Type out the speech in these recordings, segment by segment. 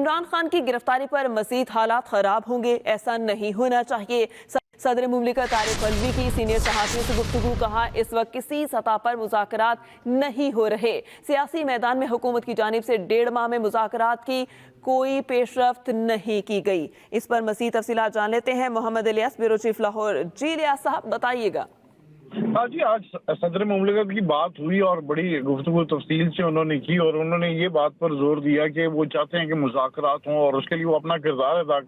عمران خان کی گرفتاری پر مزید حالات خراب ہوں گے، ایسا نہیں ہونا چاہیے۔ صدر مملکت طارق الوی کی سینئر صحافیوں سے گفتگو، کہا اس وقت کسی سطح پر مذاکرات نہیں ہو رہے، سیاسی میدان میں حکومت کی جانب سے 1.5 ماہ میں مذاکرات کی کوئی پیش رفت نہیں کی گئی۔ اس پر مزید تفصیلات جان لیتے ہیں محمد الیاس، بیورو چیف لاہور۔ جی الیاس صاحب بتائیے گا۔ جی، آج صدر مملکت کی بات ہوئی اور بڑی گفتگو تفصیل سے انہوں نے کی، اور انہوں نے یہ بات پر زور دیا کہ وہ چاہتے ہیں کہ مذاکرات ہوں اور اس کے لیے وہ اپنا کردار ادا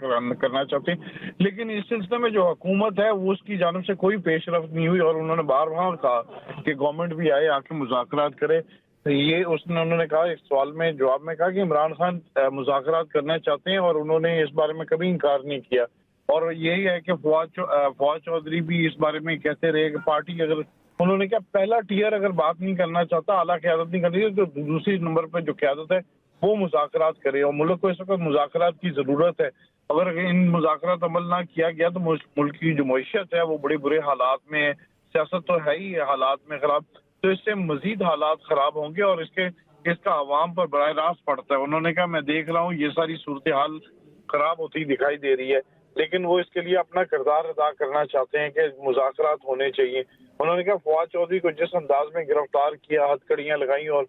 کرنا چاہتے ہیں، لیکن اس سلسلے میں جو حکومت ہے وہ اس کی جانب سے کوئی پیش رفت نہیں ہوئی، اور انہوں نے بار بار کہا کہ گورنمنٹ بھی آئے آ کے مذاکرات کرے۔ انہوں نے کہا ایک سوال میں جواب میں کہا کہ عمران خان مذاکرات کرنا چاہتے ہیں اور انہوں نے اس بارے میں کبھی انکار نہیں کیا، اور یہی ہے کہ فواد چودھری بھی اس بارے میں کہتے رہے کہ پارٹی اگر انہوں نے کہا پہلا ٹیئر اگر بات نہیں کرنا چاہتا، اعلیٰ قیادت نہیں کرنی تو دوسری نمبر پہ جو قیادت ہے وہ مذاکرات کرے، اور ملک کو اس وقت مذاکرات کی ضرورت ہے۔ اگر ان مذاکرات عمل نہ کیا گیا تو ملک کی جو معیشت ہے وہ بڑے برے حالات میں ہے، سیاست تو ہے ہی حالات میں خراب، تو اس سے مزید حالات خراب ہوں گے اور اس کا عوام پر براہ راست پڑتا ہے۔ انہوں نے کہا میں دیکھ رہا ہوں یہ ساری صورتحال خراب ہوتی دکھائی دے رہی ہے، لیکن وہ اس کے لیے اپنا کردار ادا کرنا چاہتے ہیں کہ مذاکرات ہونے چاہیے۔ انہوں نے کہا فواد چودھری کو جس انداز میں گرفتار کیا، ہتھ کڑیاں لگائیں اور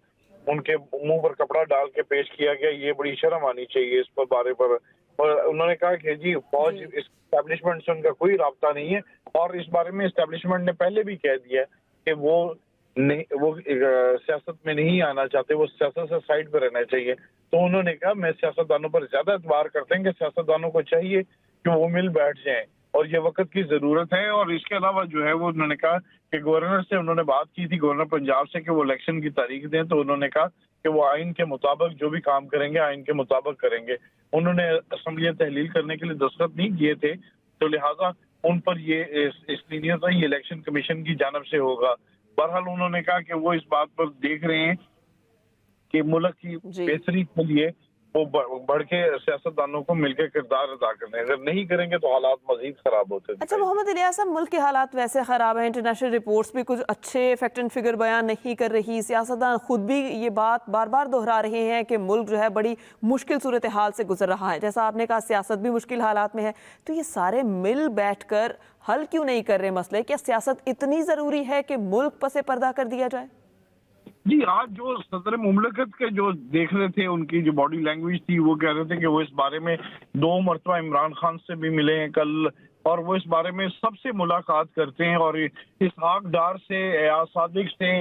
ان کے منہ پر کپڑا ڈال کے پیش کیا گیا، یہ بڑی شرم آنی چاہیے اس پر بارے پر۔ اور انہوں نے کہا کہ جی فوج اسٹیبلشمنٹ سے ان کا کوئی رابطہ نہیں ہے، اور اس بارے میں اسٹیبلشمنٹ نے پہلے بھی کہہ دیا ہے کہ وہ سیاست میں نہیں آنا چاہتے، وہ سیاست سے سائڈ پہ رہنا چاہیے۔ تو انہوں نے کہا میں سیاستدانوں پر زیادہ اعتبار کرتے ہیں کہ سیاستدانوں کو چاہیے کہ وہ مل بیٹھ جائیں، اور یہ وقت کی ضرورت ہے۔ اور اس کے علاوہ جو ہے وہ انہوں نے کہا کہ گورنر سے انہوں نے بات کی تھی، گورنر پنجاب سے، کہ وہ الیکشن کی تاریخ دیں، تو انہوں نے کہا کہ وہ آئین کے مطابق جو بھی کام کریں گے آئین کے مطابق کریں گے۔ انہوں نے اسمبلی تحلیل کرنے کے لیے دستخط نہیں کیے تھے، تو لہٰذا ان پر یہ اس لیے تھا یہ الیکشن کمیشن کی جانب سے ہوگا۔ بہرحال انہوں نے کہا کہ وہ اس بات پر دیکھ رہے ہیں کہ ملک کی بہتری کے لیے وہ بڑھ کے سیاستدانوں کو مل کے کردار ادا کریں، اگر نہیں کریں گے تو حالات مزید خراب ہوتے ہیں۔ اچھا محمد الیاس صاحب، ملک کے حالات ویسے خراب ہیں، انٹرنیشنل رپورٹس بھی کچھ اچھے فیکٹ اینڈ فگر بیان نہیں کر رہی، سیاستدان خود بھی یہ بات بار بار دہرا رہے ہیں کہ ملک جو ہے بڑی مشکل صورتحال سے گزر رہا ہے، جیسا آپ نے کہا سیاست بھی مشکل حالات میں ہے، تو یہ سارے مل بیٹھ کر حل کیوں نہیں کر رہے مسئلے؟ کیا سیاست اتنی ضروری ہے کہ ملک پس پردہ کر دیا جائے؟ جی، آج جو صدر مملکت کے جو دیکھ رہے تھے، ان کی جو باڈی لینگویج تھی، وہ کہہ رہے تھے کہ وہ اس بارے میں 2 مرتبہ عمران خان سے بھی ملے ہیں کل، اور وہ اس بارے میں سب سے ملاقات کرتے ہیں، اور اسحاق ڈار سے، ایاز صادق سے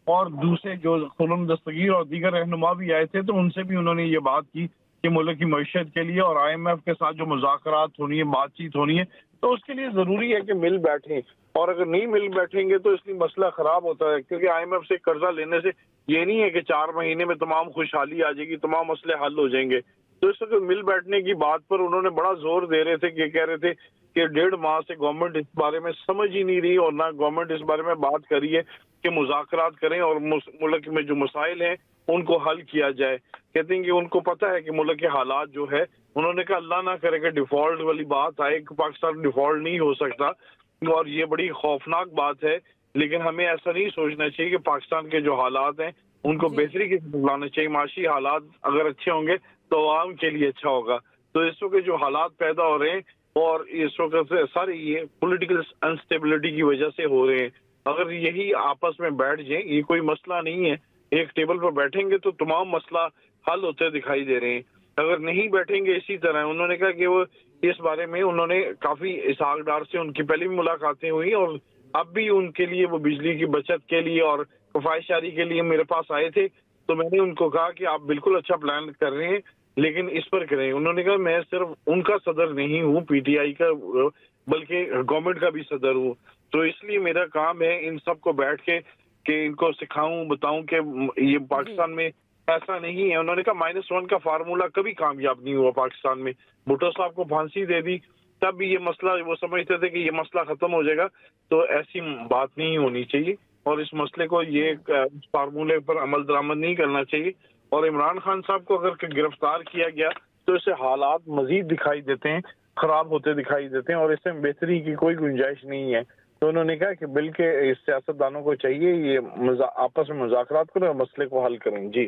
اور دوسرے جو خرم دستگیر اور دیگر رہنما بھی آئے تھے، تو ان سے بھی انہوں نے یہ بات کی کہ ملک کی معیشت کے لیے اور IMF کے ساتھ جو مذاکرات ہونی ہے، بات چیت ہونی ہے، تو اس کے لیے ضروری ہے کہ مل بیٹھیں، اور اگر نہیں مل بیٹھیں گے تو اس لیے مسئلہ خراب ہوتا ہے، کیونکہ IMF سے قرضہ لینے سے یہ نہیں ہے کہ 4 مہینے میں تمام خوشحالی آ جائے گی، تمام مسئلے حل ہو جائیں گے۔ تو اس وقت مل بیٹھنے کی بات پر انہوں نے بڑا زور دے رہے تھے، کہ کہہ رہے تھے کہ 1.5 ماہ سے گورنمنٹ اس بارے میں سمجھ ہی نہیں رہی، اور نہ گورنمنٹ اس بارے میں بات کری ہے کہ مذاکرات کریں اور ملک میں جو مسائل ہیں ان کو حل کیا جائے۔ کہتے ہیں کہ ان کو پتہ ہے کہ ملک کے حالات جو ہے، انہوں نے کہا اللہ نہ کرے کہ ڈیفالٹ والی بات آئے، کہ پاکستان ڈیفالٹ نہیں ہو سکتا، اور یہ بڑی خوفناک بات ہے، لیکن ہمیں ایسا نہیں سوچنا چاہیے کہ پاکستان کے جو حالات ہیں ان کو بہتری کی طرف لانا چاہیے۔ معاشی حالات اگر اچھے ہوں گے تو عوام کے لیے اچھا ہوگا۔ تو اس وقت جو حالات پیدا ہو رہے ہیں، اور اس وقت سارے یہ پولیٹیکل انسٹیبلٹی کی وجہ سے ہو رہے ہیں، اگر یہی آپس میں بیٹھ جائیں، یہ کوئی مسئلہ نہیں ہے، ایک ٹیبل پر بیٹھیں گے تو تمام مسئلہ حل ہوتے دکھائی دے رہے ہیں۔ اگر نہیں بیٹھیں گے اسی طرح، انہوں نے کہا کہ وہ اس بارے میں انہوں نے کافی اسحاق ڈار سے ان کی پہلے بھی ملاقاتیں ہوئی، اور اب بھی ان کے لیے وہ بجلی کی بچت کے لیے اور کفایت شاری کے لیے میرے پاس آئے تھے، تو میں نے ان کو کہا کہ آپ بالکل اچھا پلان کر رہے ہیں، لیکن اس پر کریں۔ انہوں نے کہا میں صرف ان کا صدر نہیں ہوں PTI کا، بلکہ گورنمنٹ کا بھی صدر ہوں، تو اس لیے میرا کام ہے ان سب کو بیٹھ کے کہ ان کو سکھاؤں، بتاؤں کہ یہ پاکستان میں ایسا نہیں ہے۔ انہوں نے کہا -1 کا فارمولہ کبھی کامیاب نہیں ہوا پاکستان میں، بھٹو صاحب کو پھانسی دے دی تب بھی یہ مسئلہ، وہ سمجھتے تھے کہ یہ مسئلہ ختم ہو جائے گا، تو ایسی بات نہیں ہونی چاہیے، اور اس مسئلے کو یہ فارمولے پر عمل درآمد نہیں کرنا چاہیے۔ اور عمران خان صاحب کو اگر گرفتار کیا گیا تو اس سے حالات مزید دکھائی دیتے ہیں، خراب ہوتے دکھائی دیتے ہیں، اور اس سے بہتری کی کوئی گنجائش نہیں ہے۔ تو انہوں نے کہا کہ بلکہ سیاستدانوں کو چاہیے یہ آپس میں مذاکرات کریں اور مسئلے کو حل کریں۔ جی